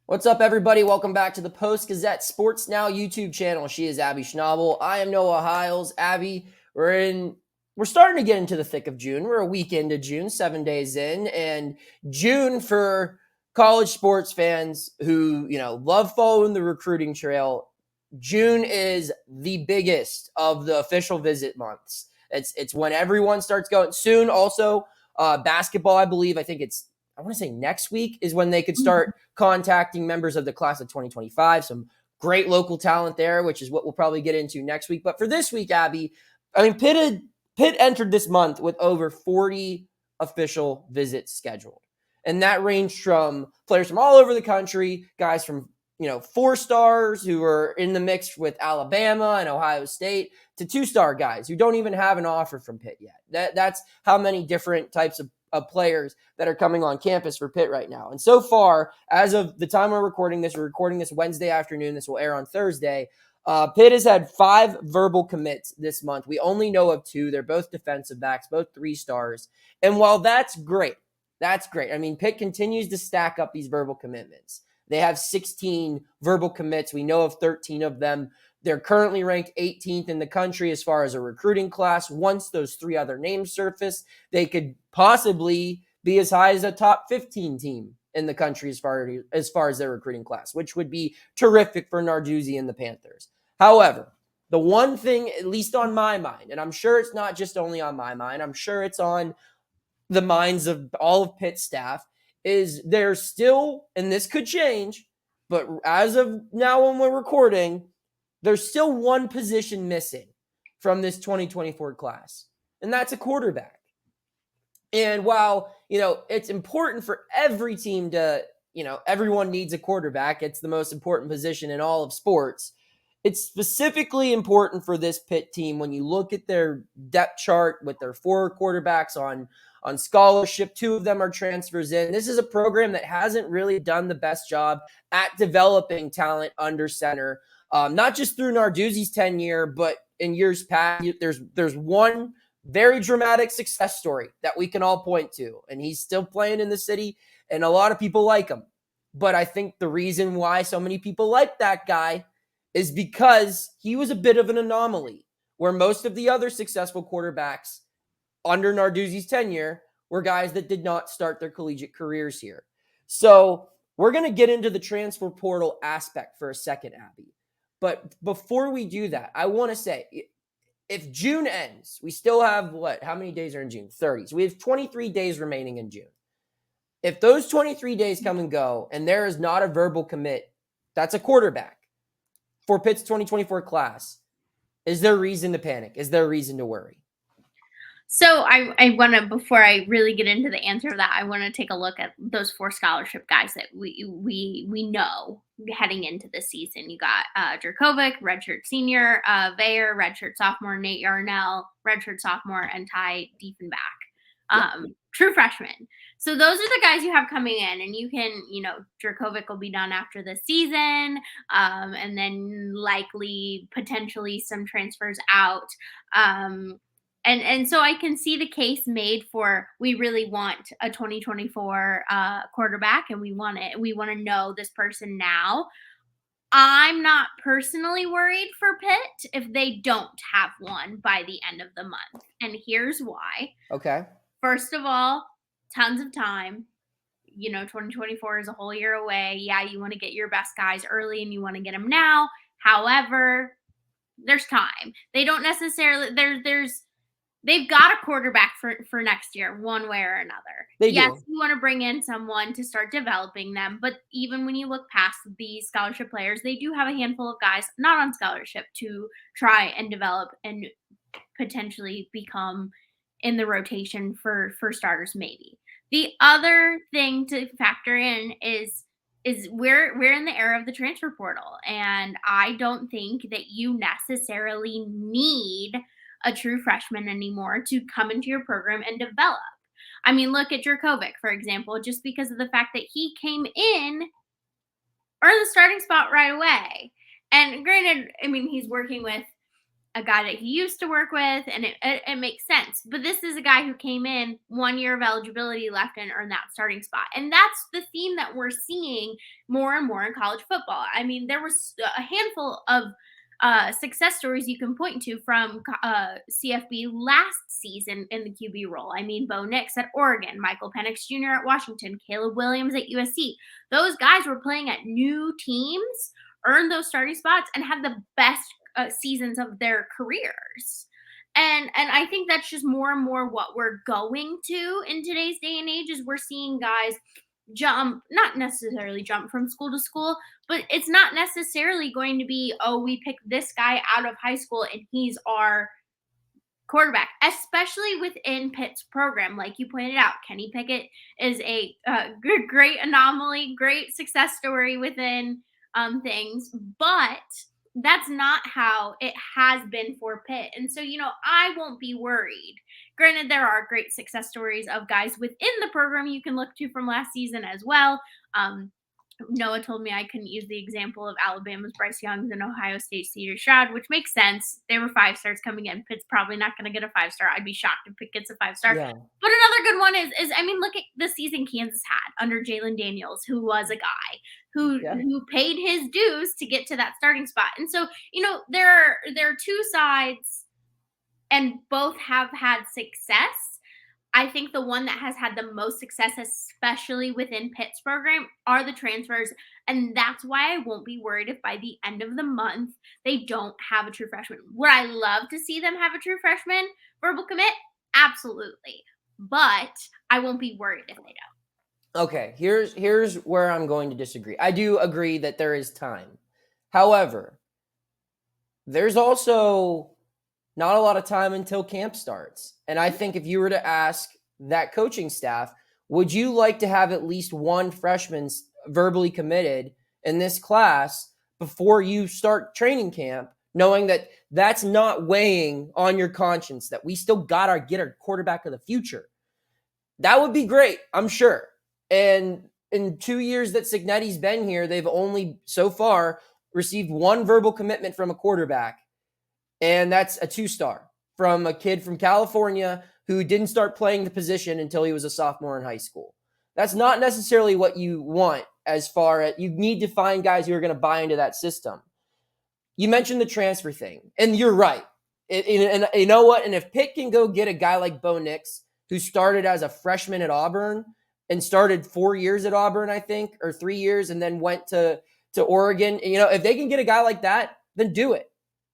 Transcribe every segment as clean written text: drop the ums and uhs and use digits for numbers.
What's up, everybody? Welcome back to the Post-Gazette Sports Now YouTube channel. She is Abby Schnable. I am Noah Hiles. Abby, we're starting to get into the thick of June. We're a week into June, 7 days in, and June for college sports fans who, love following the recruiting trail. June is the biggest of the official visit months. It's when everyone starts going. Soon, also, basketball, I want to say next week is when they could start contacting members of the class of 2025. Some great local talent there, which is what we'll probably get into next week. But for this week, Abby, Pitt entered this month with over 40 official visits scheduled. And that ranged from players from all over the country, guys from, 4 stars who are in the mix with Alabama and Ohio State, to 2-star guys who don't even have an offer from Pitt yet. That's how many different types of players that are coming on campus for Pitt right now. And so far, as of the time we're recording this Wednesday afternoon. This will air on Thursday. Pitt has had 5 verbal commits this month. We only know of 2. They're both defensive backs, both 3 stars. And while that's great. Pitt continues to stack up these verbal commitments. They have 16 verbal commits. We know of 13 of them. They're currently ranked 18th in the country as far as a recruiting class. Once those 3 other names surface, they could possibly be as high as a top 15 team in the country as far as their recruiting class, which would be terrific for Narduzzi and the Panthers. However, the one thing, at least on my mind, and I'm sure it's not just only on my mind, I'm sure it's on the minds of all of Pitt's staff, is there's still, and this could change, but as of now when we're recording, there's still one position missing from this 2024 class, and that's a quarterback. And while, it's important for every team to, everyone needs a quarterback. It's the most important position in all of sports. It's specifically important for this Pitt team when you look at their depth chart with their 4 quarterbacks on scholarship. 2 of them are transfers in. This is a program that hasn't really done the best job at developing talent under center. Not just through Narduzzi's tenure, but in years past. There's one very dramatic success story that we can all point to, and he's still playing in the city, and a lot of people like him. But I think the reason why so many people like that guy is because he was a bit of an anomaly, where most of the other successful quarterbacks under Narduzzi's tenure were guys that did not start their collegiate careers here. So we're going to get into the transfer portal aspect for a second, Abby. But before we do that, I want to say, if June ends, we still have how many days are in June? 30. So we have 23 days remaining in June. If those 23 days come and go and there is not a verbal commit, that's a quarterback for Pitt's 2024 class, is there reason to panic? Is there reason to worry? So I want to, before I really get into the answer to that, I want to take a look at those 4 scholarship guys that we know heading into the season. You got Jurkovec, redshirt senior, Vayer, redshirt sophomore, Nate Yarnell, redshirt sophomore, and Ty Diefenbach, true freshman. So those are the guys you have coming in, and you can, Jurkovec will be done after the season, and then likely potentially some transfers out. And so I can see the case made for, we really want a 2024 quarterback, and we want to know this person now. I'm not personally worried for Pitt if they don't have one by the end of the month. And here's why. Okay. First of all, tons of time. 2024 is a whole year away. Yeah, you want to get your best guys early and you want to get them now. However, there's time. They don't necessarily, they've got a quarterback for next year, one way or another. Yes, you want to bring in someone to start developing them, but even when you look past these scholarship players, they do have a handful of guys not on scholarship to try and develop and potentially become in the rotation for starters, maybe. The other thing to factor in is we're in the era of the transfer portal, and I don't think that you necessarily need a true freshman anymore to come into your program and develop. I mean, look at Jurkovec, for example, just because of the fact that he came in earned the starting spot right away. And granted, he's working with a guy that he used to work with, and it makes sense. But this is a guy who came in 1 year of eligibility left and earned that starting spot. And that's the theme that we're seeing more and more in college football. I mean, there was a handful of success stories you can point to from CFB last season in the QB role. I mean, Bo Nix at Oregon, Michael Penix Jr. at Washington, Caleb Williams at USC. Those guys were playing at new teams, earned those starting spots, and had the best seasons of their careers. And I think that's just more and more what we're going to in today's day and age is we're seeing guys not necessarily jump from school to school, but it's not necessarily going to be, oh, we picked this guy out of high school and he's our quarterback, especially within Pitt's program. Like you pointed out, Kenny Pickett is a great anomaly, great success story within things, but that's not how it has been for Pitt. And so, I won't be worried. Granted, there are great success stories of guys within the program you can look to from last season as well. Noah told me I couldn't use the example of Alabama's Bryce Young and Ohio State's CJ Stroud, which makes sense. They were 5 stars coming in. Pitt's probably not going to get a 5-star. I'd be shocked if Pitt gets a 5-star. Yeah. But another good one is I mean, look at the season Kansas had under Jalen Daniels, who was a guy who paid his dues to get to that starting spot. And so, there are two sides, and both have had success. I think the one that has had the most success, especially within Pitt's program, are the transfers. And that's why I won't be worried if by the end of the month they don't have a true freshman. Would I love to see them have a true freshman verbal commit? Absolutely. But I won't be worried if they don't. Okay, here's where I'm going to disagree. I do agree that there is time. However, there's also not a lot of time until camp starts. And I think if you were to ask that coaching staff, would you like to have at least one freshman verbally committed in this class before you start training camp, knowing that that's not weighing on your conscience, that we still got to get our quarterback of the future? That would be great, I'm sure. And in 2 years that Cignetti's been here, they've only so far received one verbal commitment from a quarterback. And that's a 2-star from a kid from California who didn't start playing the position until he was a sophomore in high school. That's not necessarily what you want, as far as you need to find guys who are going to buy into that system. You mentioned the transfer thing, and you're right. And you know what? And if Pitt can go get a guy like Bo Nix, who started as a freshman at Auburn and started 4 years at Auburn, I think, or 3 years, and then went to Oregon, if they can get a guy like that, then do it.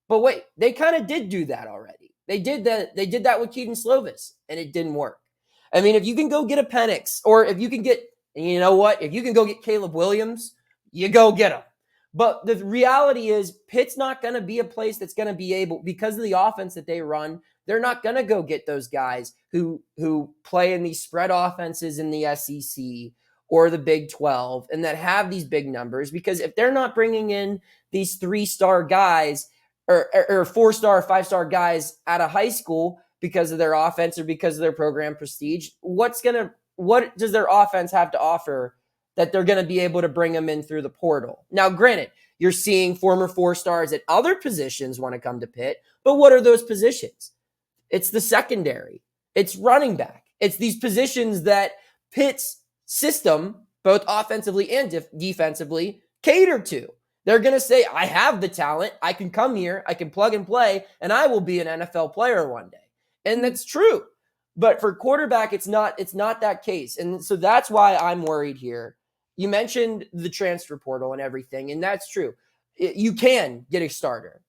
But wait, they kind of did do that already. They did that with Keaton Slovis, and it didn't work. I mean, if you can go get a Penix, or if you can get, you know what, if you can go get Caleb Williams, you go get him. But the reality is Pitt's not going to be a place that's going to be able, because of the offense that they run, they're not going to go get those guys who play in these spread offenses in the SEC or the Big 12 and that have these big numbers, because if they're not bringing in these 3-star guys or 4-star, 5-star guys out of high school because of their offense or because of their program prestige, what does their offense have to offer that they're going to be able to bring them in through the portal? Now, granted, you're seeing former 4-stars at other positions want to come to Pitt, but what are those positions? It's the secondary. It's running back. It's these positions that Pitt's system, both offensively and defensively, cater to. They're going to say, I have the talent. I can come here. I can plug and play, and I will be an NFL player one day. And that's true. But for quarterback, it's not that case. And so that's why I'm worried here. You mentioned the transfer portal and everything, and that's true. You can get a starter.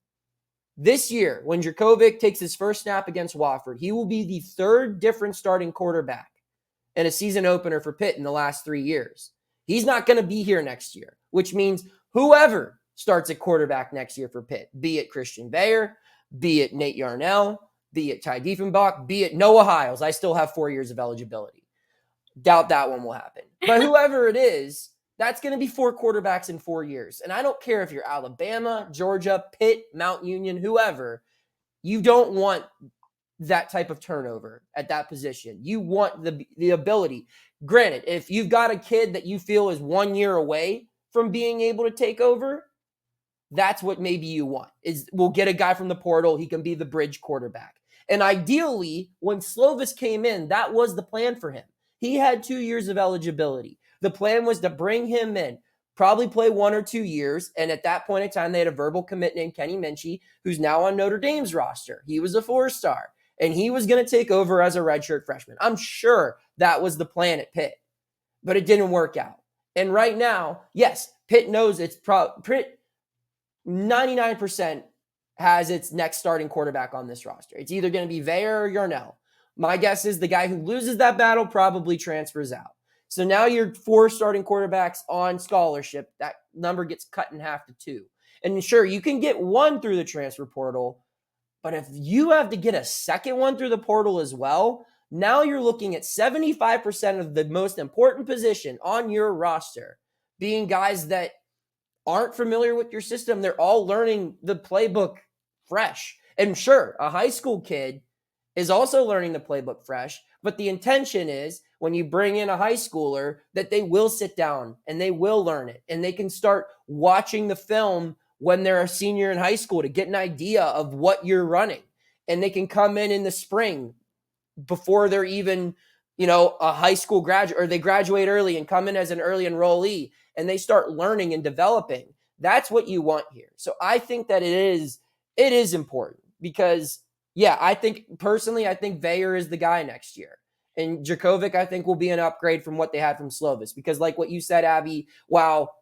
This year, when Jurkovec takes his first snap against Wofford, he will be the 3rd different starting quarterback in a season opener for Pitt in the last 3 years. He's not going to be here next year, which means whoever starts at quarterback next year for Pitt, be it Christian Bayer, be it Nate Yarnell, be it Ty Diefenbach, be it Noah Hiles. I still have 4 years of eligibility. Doubt that one will happen. But whoever it is, that's going to be 4 quarterbacks in 4 years. And I don't care if you're Alabama, Georgia, Pitt, Mount Union, whoever. You don't want that type of turnover at that position. You want the ability. Granted, if you've got a kid that you feel is 1 year away from being able to take over, That's what maybe you want, is we'll get a guy from the portal. He can be the bridge quarterback. And ideally, when Slovis came in, that was the plan for him. He had 2 years of eligibility. The plan was to bring him in, probably play 1 or 2 years. And at that point in time, they had a verbal commit named Kenny Minchie, who's now on Notre Dame's roster. He was a 4-star, and he was going to take over as a redshirt freshman. I'm sure that was the plan at Pitt, but it didn't work out. And right now, yes, Pitt knows Pitt 99% has its next starting quarterback on this roster. It's either going to be Veyer or Yarnell. My guess is the guy who loses that battle probably transfers out. So now you're 4 starting quarterbacks on scholarship. That number gets cut in half to 2. And sure, you can get 1 through the transfer portal, but if you have to get a second one through the portal as well, now you're looking at 75% of the most important position on your roster being guys that aren't familiar with your system. They're all learning the playbook fresh. And sure, a high school kid is also learning the playbook fresh, but the intention is when you bring in a high schooler that they will sit down and they will learn it, and they can start watching the film when they're a senior in high school to get an idea of what you're running. And they can come in the spring before they're even, a high school graduate, or they graduate early and come in as an early enrollee, and they start learning and developing. That's what you want here. So I think that it is important because, I think Veyer is the guy next year. And Jurkovec, I think, will be an upgrade from what they had from Slovis. Because like what you said, Abby, while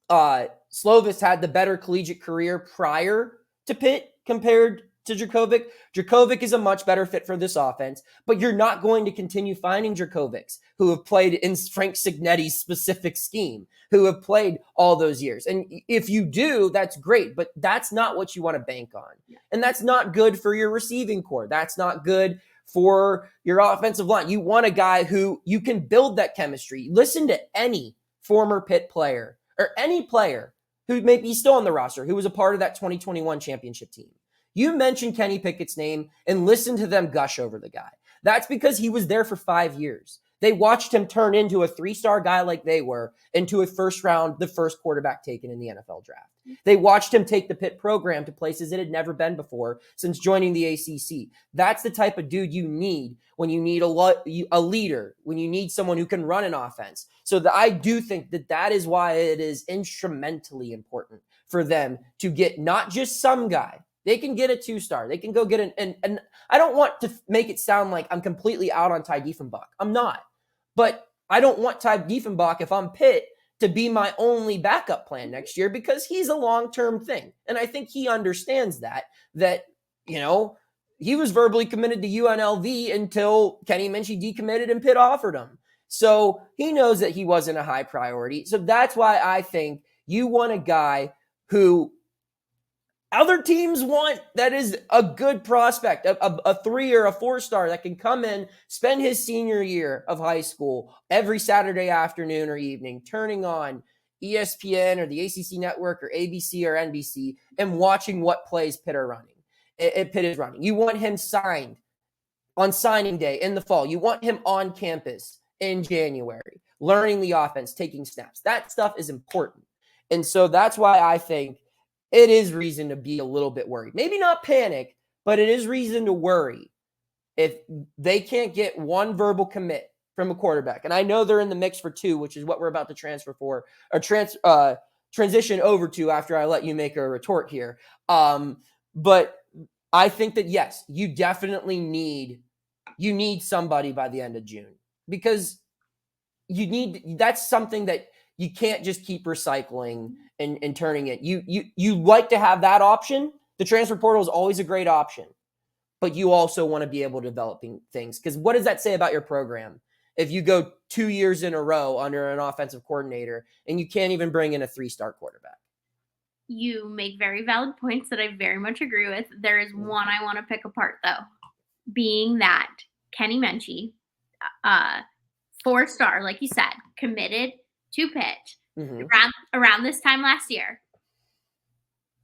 Slovis had the better collegiate career prior to Pitt compared to Jurkovec. Jurkovec is a much better fit for this offense, but you're not going to continue finding Jurkovecs who have played in Frank Signetti's specific scheme, who have played all those years. And if you do, that's great, but that's not what you want to bank on. And that's not good for your receiving core. That's not good for your offensive line. You want a guy who you can build that chemistry. Listen to any former Pitt player or any player who may be still on the roster who was a part of that 2021 championship team. You mention Kenny Pickett's name and listen to them gush over the guy. That's because he was there for 5 years. They watched him turn into a 3-star guy like they were into a the first quarterback taken in the NFL draft. They watched him take the Pitt program to places it had never been before since joining the ACC. That's the type of dude you need when you need a leader, when you need someone who can run an offense. So I do think that is why it is instrumentally important for them to get not just some guy. They can get a 2-star. They can go get and I don't want to make it sound like I'm completely out on Ty Diefenbach. I'm not. But I don't want Ty Diefenbach, if I'm Pitt, to be my only backup plan next year because he's a long-term thing. And I think he understands that, he was verbally committed to UNLV until Kenny Minchie decommitted and Pitt offered him. So he knows that he wasn't a high priority. So that's why I think you want a guy who other teams want, that is a good prospect, a 3 or a 4-star that can come in, spend his senior year of high school every Saturday afternoon or evening, turning on ESPN or the ACC network or ABC or NBC and watching what plays Pitt is running. You want him signed on signing day in the fall. You want him on campus in January, learning the offense, taking snaps. That stuff is important. And so that's why I think it is reason to be a little bit worried. Maybe not panic, but it is reason to worry if they can't get one verbal commit from a quarterback. And I know they're in the mix for 2, which is what we're about to transition over to after I let you make a retort here. But I think that, yes, you definitely need somebody by the end of June because that's something that you can't just keep recycling and turning it. You like to have that option. The transfer portal is always a great option, but you also want to be able to develop things. Because what does that say about your program if you go 2 years in a row under an offensive coordinator and you can't even bring in a 3-star quarterback? You make very valid points that I very much agree with. There is one I want to pick apart, though, being that Kenny Minchie, 4-star, like you said, committed to Pitt around this time last year.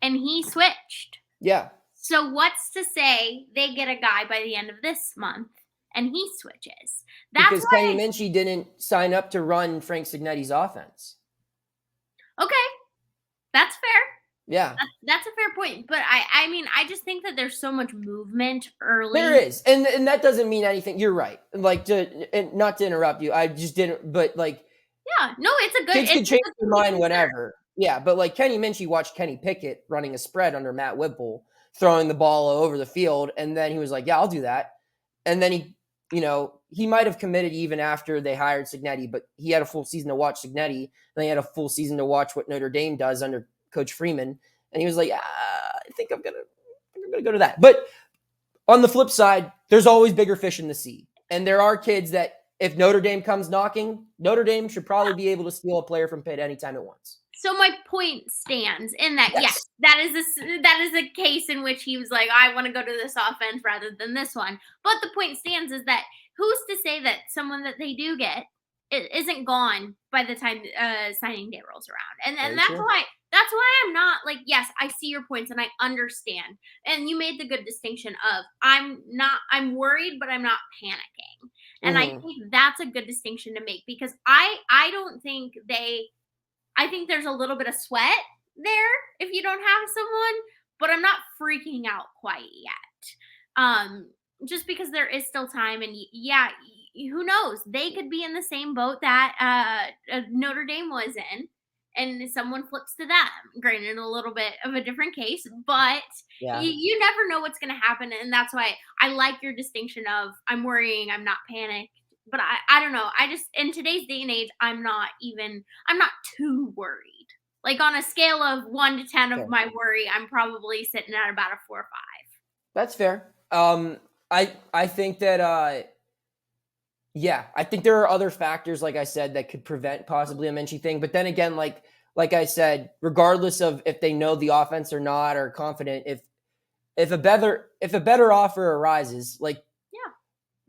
And he switched. Yeah. So what's to say they get a guy by the end of this month and he switches? Because Kenny Minchie didn't sign up to run Frank Signetti's offense. Okay. That's fair. Yeah. That's a fair point, but I mean, I just think that there's so much movement There early. is, and that doesn't mean anything. You're right. Like, and not to interrupt you, I just didn't. But like, Yeah, no, kids it's could a change good their thing to mind consider. whenever. Yeah, but like Kenny Minchie watched Kenny Pickett running a spread under Matt Whipple, throwing the ball over the field, and then he was like, "Yeah, I'll do that." And then he might have committed even after they hired Cignetti, but he had a full season to watch Cignetti, and then he had a full season to watch what Notre Dame does under Coach Freeman, and he was like, I'm gonna go to that." But on the flip side, there's always bigger fish in the sea. And there are kids that if Notre Dame comes knocking, Notre Dame should probably be able to steal a player from Pitt anytime it wants. So my point stands in that yes, Yes. that is a case in which he was like, I want to go to this offense rather than this one. But the point stands is that who's to say that someone that they do get isn't gone by the time signing day rolls around, and Very that's true. why I'm not like, yes, I see your points and I understand, and you made the good distinction of I'm worried but I'm not panicking, and I Mm-hmm. think that's a good distinction to make because I don't think they I think there's a little bit of sweat there if you don't have someone, but I'm not freaking out quite yet. Just because there is still time, and yeah, who knows? They could be in the same boat that Notre Dame was in, and someone flips to them. Granted, a little bit of a different case, but Yeah. you never know what's going to happen, and that's why I like your distinction of I'm worrying, I'm not panicked. But I don't know. I just in today's day and age, I'm not too worried. Like on a scale of 1 to 10 of Fair. my worry, I'm probably sitting at about a 4 or 5. That's fair. I think that yeah, I think there are other factors, like I said, that could prevent possibly a Minchie thing. But then again, like I said, regardless of if they know the offense or not or confident, if a better offer arises, like Yeah.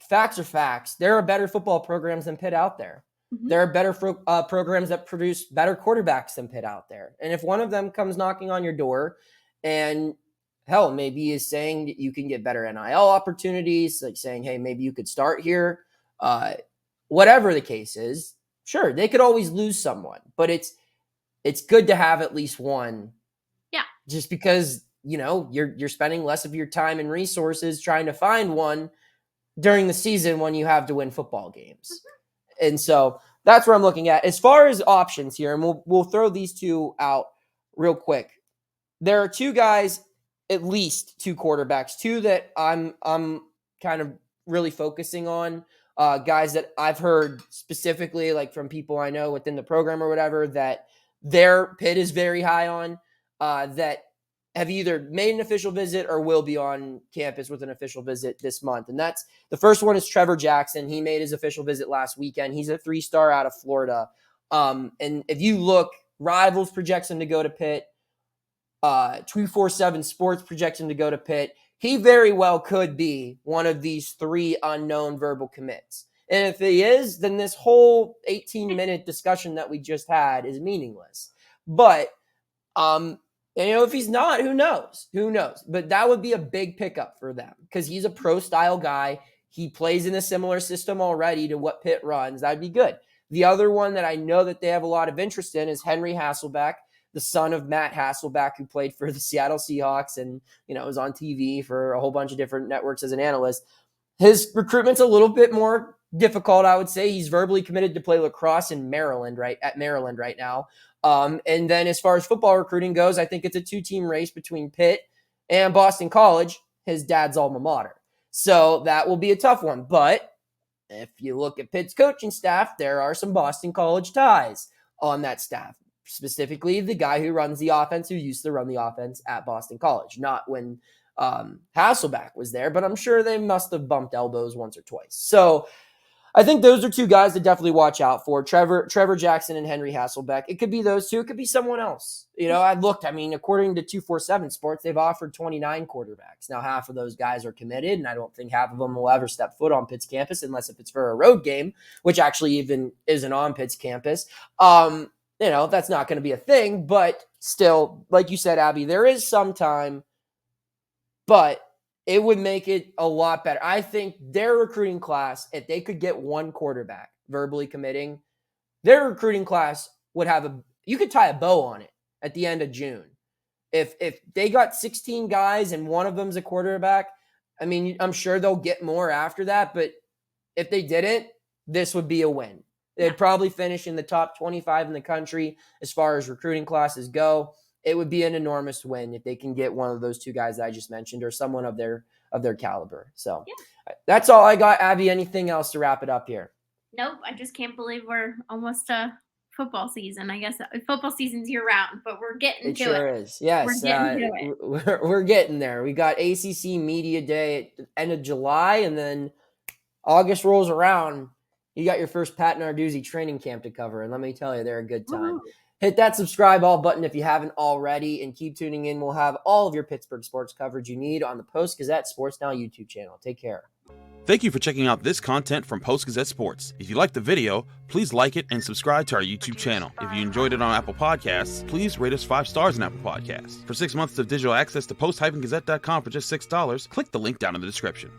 facts are facts. There are better football programs than Pitt out there. Hmm. There are better programs that produce better quarterbacks than Pitt out there. And if one of them comes knocking on your door and hell, maybe is saying that you can get better NIL opportunities, like saying, hey, maybe you could start here, uh, whatever the case is, sure, they could always lose someone, but it's good to have at least one Yeah. just because, you're spending less of your time and resources trying to find one during the season when you have to win football games. And so that's where I'm looking at. As far as options here, and we'll throw these two out real quick. There are two guys, at least two quarterbacks, two that I'm kind of really focusing on. Guys that I've heard specifically, like from people I know within the program or whatever, that their Pitt is very high on. That have either made an official visit or will be on campus with an official visit this month. And that's the first one is Trevor Jackson. He made his official visit last weekend. He's a 3-star out of Florida. And if you look, Rivals projects him to go to Pitt. 247 Sports projects him to go to Pitt. He very well could be one of these three unknown verbal commits. And if he is, then this whole 18-minute discussion that we just had is meaningless. But if he's not, who knows? Who knows? But that would be a big pickup for them because he's a pro style guy. He plays in a similar system already to what Pitt runs. That'd be good. The other one that I know that they have a lot of interest in is Henry Hasselbeck, the son of Matt Hasselbeck, who played for the Seattle Seahawks and, was on TV for a whole bunch of different networks as an analyst. His recruitment's a little bit more difficult, I would say. He's verbally committed to play lacrosse in Maryland right now. And then as far as football recruiting goes, I think it's a 2-team race between Pitt and Boston College, his dad's alma mater. So that will be a tough one. But if you look at Pitt's coaching staff, there are some Boston College ties on that staff, specifically the guy who runs the offense, who used to run the offense at Boston College, not when Hasselbeck was there, but I'm sure they must have bumped elbows once or twice. So I think those are two guys to definitely watch out for. Trevor Jackson and Henry Hasselbeck. It could be those two. It could be someone else. According to 247 Sports, they've offered 29 quarterbacks. Now, half of those guys are committed, and I don't think half of them will ever step foot on Pitt's campus unless if it's for a road game, which actually even isn't on Pitt's campus. That's not going to be a thing, but still, like you said, Abby, there is some time, but it would make it a lot better. I think their recruiting class, if they could get one quarterback verbally committing, their recruiting class would have you could tie a bow on it at the end of June. If they got 16 guys and one of them's a quarterback, I mean, I'm sure they'll get more after that. But if they didn't, this would be a win. They'd probably finish in the top 25 in the country as far as recruiting classes go. It would be an enormous win if they can get one of those two guys that I just mentioned or someone of their caliber. So that's all I got. Abby, anything else to wrap it up here? Nope. I just can't believe we're almost to football season. I guess football season's year round, but we're getting to it. It sure is. Yes. We're getting to it. We're getting there. We got ACC Media Day at the end of July, and then August rolls around. You got your first Pat Narduzzi training camp to cover, and let me tell you, they're a good time. Woo. Hit that subscribe all button if you haven't already, and keep tuning in. We'll have all of your Pittsburgh sports coverage you need on the Post-Gazette Sports Now YouTube channel. Take care. Thank you for checking out this content from Post-Gazette Sports. If you liked the video, please like it and subscribe to our YouTube channel. If you enjoyed it on Apple Podcasts, please rate us 5 stars on Apple Podcasts. For 6 months of digital access to post-gazette.com for just $6, click the link down in the description.